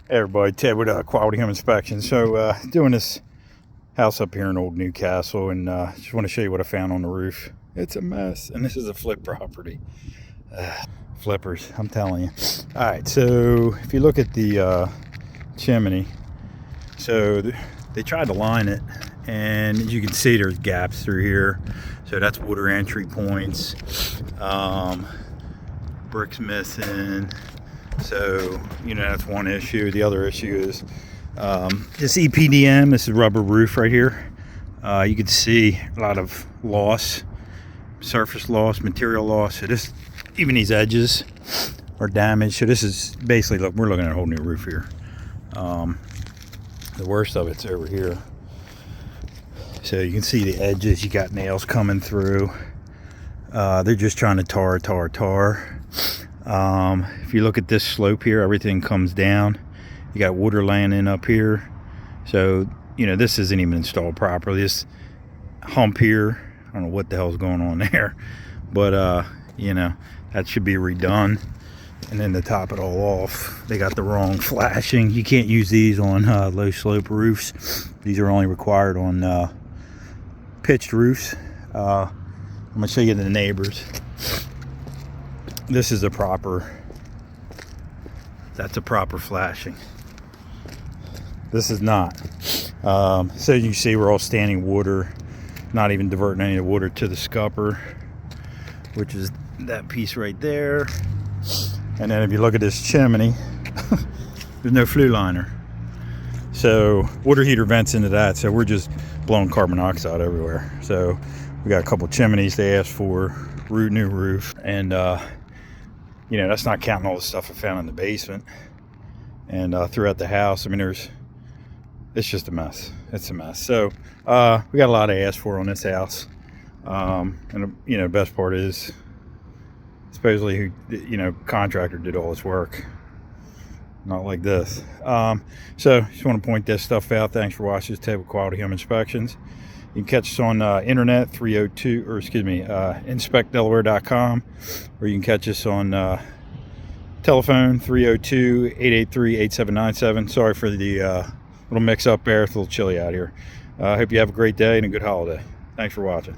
Hey everybody, Ted with Quality Home Inspection. So doing this house up here in Old Newcastle, and just want to show you what I found on the roof. It's a mess, and this is a flip property. Flippers, I'm telling you. All right, so if you look at the chimney, so they tried to line it, and as you can see, there's gaps through here. So that's water entry points. Bricks missing. So, you know, that's one issue. The other issue is this EPDM, this is rubber roof right here. You can see a lot of loss, surface loss, material loss. So this, even these edges are damaged. So this is basically, look, we're looking at a whole new roof here. The worst of it's over here. So you can see the edges, you got nails coming through. They're just trying to tar. If you look at this slope here, everything comes down. You got water laying in up here. So, you know, this isn't even installed properly. This hump here, I don't know what the hell's going on there. But, you know, that should be redone. And then to top it all off, they got the wrong flashing. You can't use these on low slope roofs. These are only required on pitched roofs. I'm going to show you the neighbors. This is a proper, that's a proper flashing. This is not. So you can see we're all standing water, not even diverting any of the water to the scupper, which is that piece right there. And then if you look at this chimney, there's no flue liner. So water heater vents into that, so we're just blowing carbon monoxide everywhere. So we got a couple chimneys they asked for, new roof, and you know, that's not counting all the stuff I found in the basement and throughout the house. I mean, it's just a mess. It's a mess. So we got a lot of ask for on this house. And you know, the best part is supposedly, you know, contractor did all this work. Not like this. So just want to point this stuff out. Thanks for watching. This Ted with Quality Home Inspections. You can catch us on internet, inspectdelaware.com, or you can catch us on telephone, 302-883-8797. Sorry for the little mix-up there. It's a little chilly out here. I hope you have a great day and a good holiday. Thanks for watching.